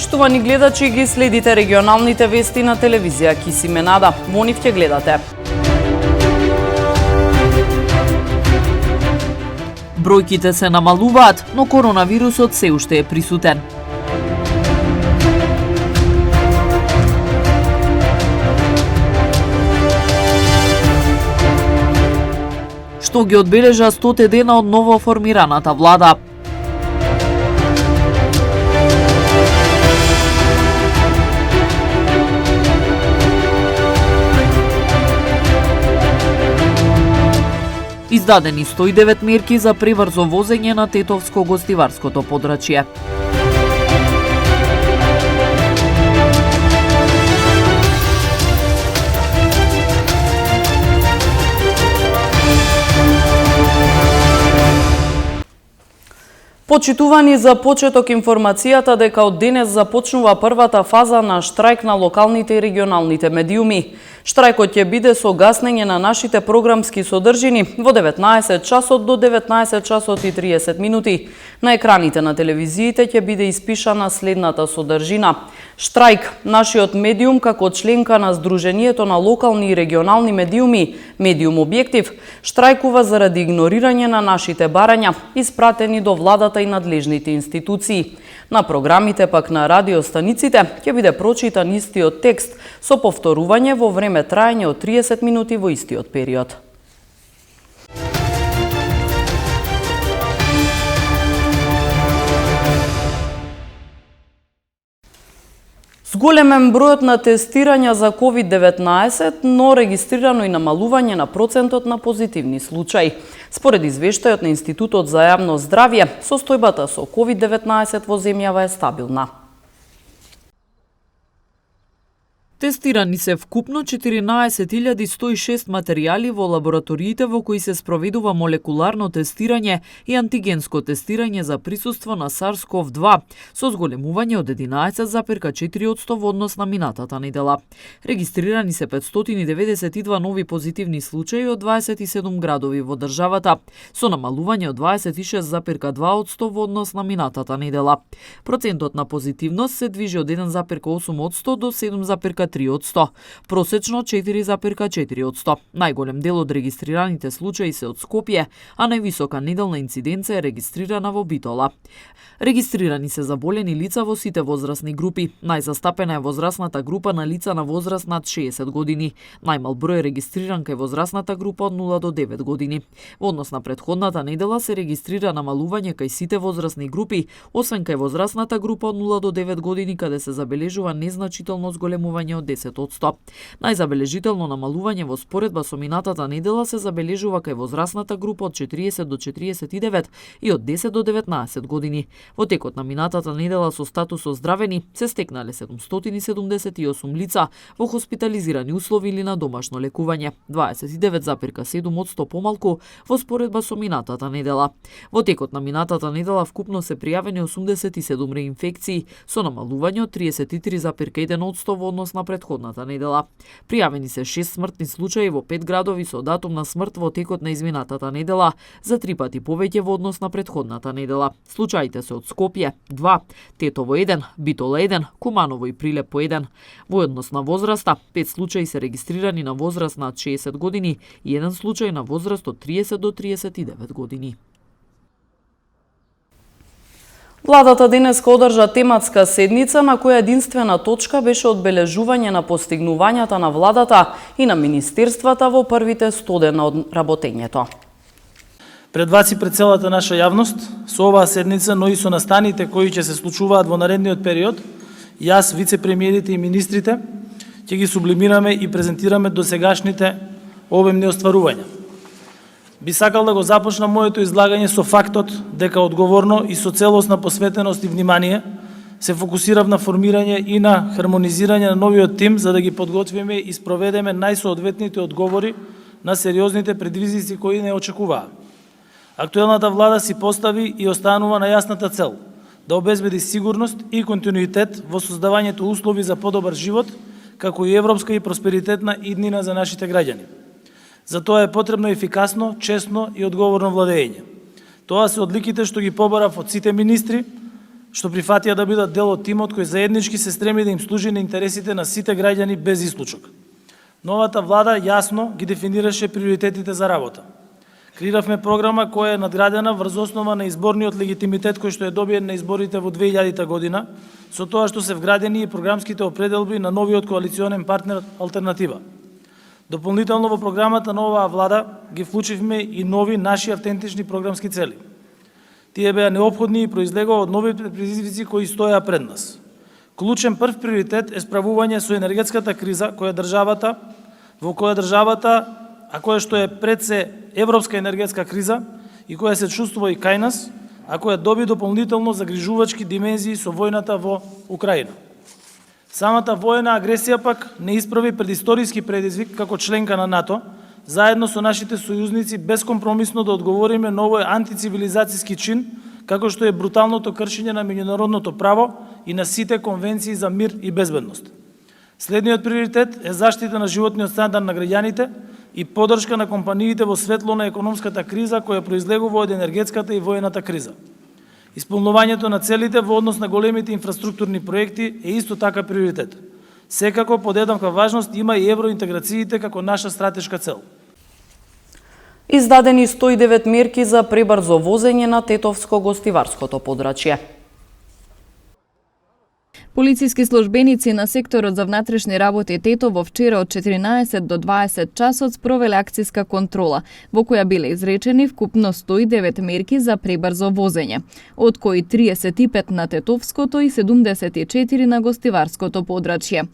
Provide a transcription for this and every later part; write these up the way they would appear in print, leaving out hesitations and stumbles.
Почитувани гледачи, ги следите регионалните вести на телевизија Кисименада. Во нив ќе гледате. Бројките се намалуваат, но коронавирусот се уште е присутен. Што ги одбележа 100 дена од ново формираната влада. Издадени 109 мерки за пребрзо возење на Тетовско-гостиварското подрачје. Почитувани, за почеток информацијата дека од денес започнува првата фаза на штрајк на локалните и регионалните медиуми. Штрајкот ќе биде со гаснење на нашите програмски содржини во 19 часот до 19 часот и 30 минути. На екраните на телевизиите ќе биде испишана следната содржина. Штрајк, нашиот медиум како членка на Сдруженијето на локални и регионални медиуми, Медиум Објектив, штрајкува заради игнорирање на нашите барања, испратени до владата и надлежните институции. На програмите пак на радиостаниците ќе биде прочитан истиот текст со повторување во време траење од 30 минути во истиот период. Зголемен бројот на тестирања за COVID-19, но регистрирано и намалување на процентот на позитивни случаи. Според извештајот на Институтот за јавно здравје, состојбата со COVID-19 во земјава е стабилна. Тестирани се вкупно 14.106 материјали во лабораториите во кои се спроведува молекуларно тестирање и антигенско тестирање за присуство на SARS-CoV-2, со зголемување од 11,4% во однос на минатата недела. Регистрирани се 592 нови позитивни случаи од 27 градови во државата, со намалување од 26,2% во однос на минатата недела. Процентот на позитивност се движи од 1,8% до 7,3%, просечно 4,4%. Најголем дел од регистрираните случаи се од Скопје, а највисока неделна инциденца е регистрирана во Битола. Регистрирани се заболени лица во сите возрастни групи. Најзастапена е возрастната група на лица на возраст над 60 години. Најмал број е регистриран кај возрастната група од 0 до 9 години. Во однос на претходната недела се регистрира намалување кај сите возрастни групи, освен кај возрастната група од 0 до 9 години, каде се забележува незначително зголемување од 10%. Најзабележително намалување во споредба со минатата недела се забележува кај возрастната група од 40 до 49 и од 10 до 19 години. Во текот на минатата недела со статус оздравени се стекнале 778 лица во хоспитализирани услови или на домашно лекување, 29,7% помалку во споредба со минатата недела. Во текот на минатата недела вкупно се пријавени 87 реинфекции со намалување од 33,1% во однос на претходната недела. Пријавени се 6 смртни случаи во 5 градови со датум на смрт во текот на изминатата недела, за 3 пати повеќе во однос на претходната недела. Случаите се од Скопје 2, Тетово 1, Битола 1, Куманово и Прилеп по 1. Во однос на возраста, 5 случаи се регистрирани на возраст над 60 години и 1 случај на возраст од 30 до 39 години. Владата денеска одржа тематска седница на која единствена точка беше одбележување на постигнувањата на владата и на министерствата во првите 100 дена од работењето. Пред вас и пред целата наша јавност, со оваа седница, но и со настаните кои ќе се случуваат во наредниот период, јас, вице-премиерите и министрите, ќе ги сублимираме и презентираме досегашните обемни остварувања. Би сакал да го започнам моето излагање со фактот дека одговорно и со целосна посветеност и внимание се фокусирав на формирање и на хармонизирање на новиот тим за да ги подготвиме и спроведеме најсоодветните одговори на сериозните предизвици кои не очекуваа. Актуелната влада си постави и останува на јасната цел да обезбеди сигурност и континуитет во создавањето услови за подобар живот, како и европска и просперитетна иднина за нашите граѓани. За тоа е потребно ефикасно, честно и одговорно владење. Тоа се одликите што ги побарав од сите министри, што прифатија да бидат дел од тимот кој заеднички се стреми да им служи на интересите на сите граѓани без исклучок. Новата влада јасно ги дефинираше приоритетите за работа. Креиравме програма која е надградена врз основа на изборниот легитимитет кој што е добиен на изборите во 2000 година, со тоа што се вградени и програмските определби на новиот коалиционен партнер Алтернатива. Дополнително во програмата на оваа влада ги вклучивме и нови наши автентични програмски цели. Тие беа неопходни и произлегоа од новите предизвици кои стоеа пред нас. Клучен прв приоритет е справување со енергетската криза која државата, а која што е пред се европска енергетска криза и која се чувствува и кај нас, а која доби дополнително загрижувачки димензии со војната во Украина. Самата војна агресија пак не исправи пред историски предизвик како членка на НАТО, заедно со нашите сојузници бескомпромисно да одговориме на овој антицивилизацијски чин, како што е бруталното кршење на меѓународното право и на сите конвенции за мир и безбедност. Следниот приоритет е заштита на животниот стандард на граѓаните и поддршка на компаниите во светло на економската криза која произлегува од енергетската и воената криза. Исполнувањето на целите во однос на големите инфраструктурни проекти е исто така приоритет. Секако под еднаква важност има и евроинтеграциите како наша стратешка цел. Издадени 109 мерки за пребрзо возење на Тетовско-гостиварското подрачје. Полициски службеници на секторот за внатрешни работи Тетово вчера од 14 до 20 часот спровеле акциска контрола, во која биле изречени вкупно 109 мерки за пребрзо возење, од кои 35 на Тетовското и 74 на Гостиварското подрачје.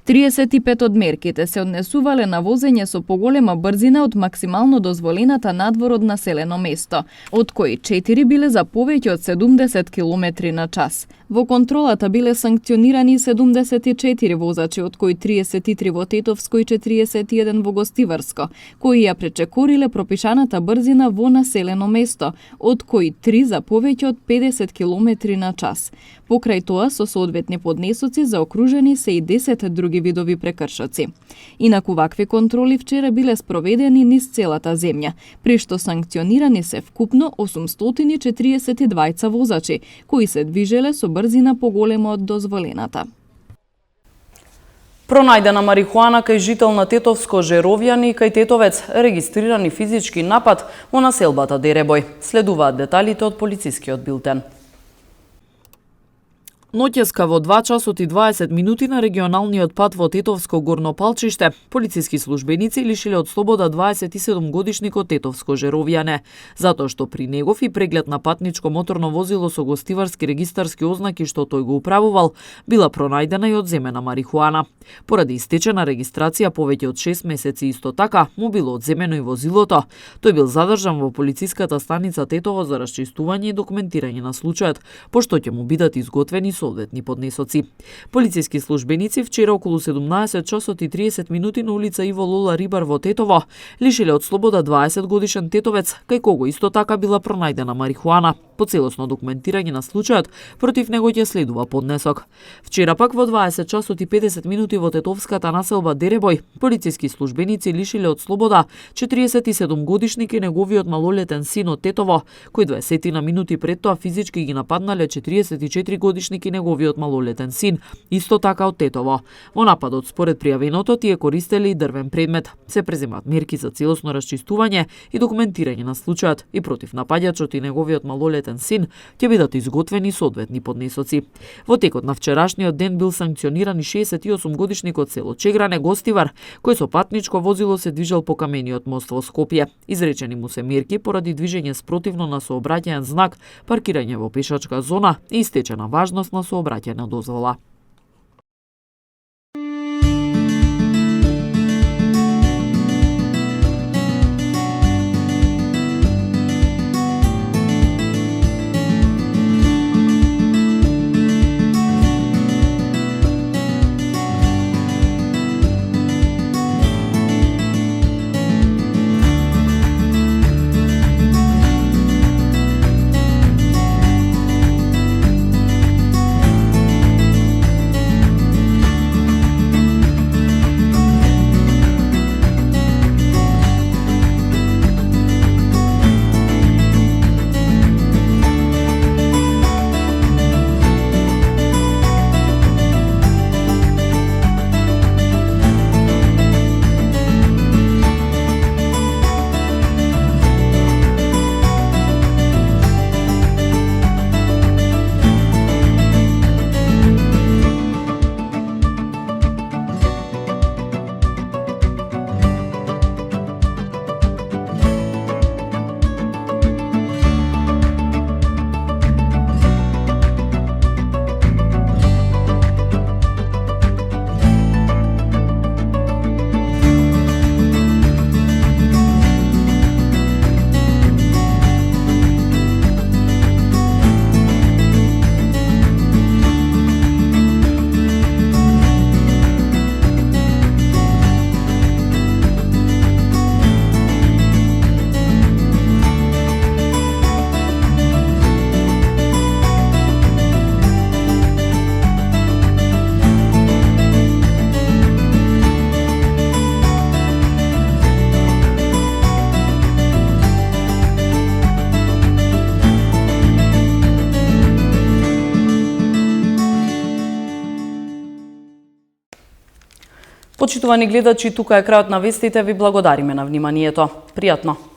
35 од мерките се однесувале на возење со поголема брзина од максимално дозволената надвор од населено место, од кои 4 биле за повеќе од 70 км на час. Во контролата биле санкционирани 74 возачи, од кои 33 во Тетовско и 41 во Гостиварско, кои ја пречекориле пропишаната брзина во населено место, од кои 3 за повеќе од 50 км на час. Покрај тоа, со соодветни поднесоци заокружени се и 10 други видови прекршоци. Инаку вакви контроли вчера биле спроведени низ целата земја, при што санкционирани се вкупно 842 возачи, кои се движеле со брзина поголема од дозволената. Пронајдена марихуана кај жител на Тетовско Жеровјани и кај Тетовец, регистрирани физички напад во населбата Деребој. Следуваат деталите од полицискиот билтен. Ноќеска во 2 часот и 20 минути на регионалниот пат во Тетовско Горнопалчиште, полициски службеници лишиле од слобода 27-годишникот Тетовско Жеровјане, затоа што при негов и преглед на патничко моторно возило со гостиварски регистарски ознаки што тој го управувал, била пронајдена и одземена марихуана. Поради истечена регистрација повеќе од 6 месеци исто така, му било одземено и возилото. Тој бил задржан во полициската станица Тетово за расчистување и документирање на случајот, пошто ќе му бидат изготвени соодветни поднесоци. Полициски службеници вчера околу 17 часот и 30 минути на улица Иво Лола Рибар во Тетово лишиле од слобода 20 годишен тетовец, кај кого исто така била пронајдена марихуана. По целосно документирање на случајот, против него ќе следува поднесок. Вчера пак во 20 часот и 50 минути во тетовската населба Деребој, полициски службеници лишиле од слобода 47 годишник и неговиот малолетен син од Тетово, кој 20 на минути пред тоа физички ги нападнале 44 годишник и неговиот малолетен син, исто така од Тетово. Во нападот, според пријавеното, тие користеле и дрвен предмет. Се преземаат мерки за целосно расчистување и документирање на случајот и против напаѓачот и неговиот малолетен син ќе бидат изготвени соодветни поднесоци. Во текот на вчерашниот ден бил санкциониран и 68 годишникот село Чегране Гостивар, кој со патничко возило се движел по камениот мост во Скопје. Изречени му се мерки поради движење спротивно на сообраќаен знак, паркирање во пешачка зона и истечена важност на сообраќајна дозвола. Почитувани гледачи, тука е крајот на вестите, ви благодариме на вниманието. Пријатно!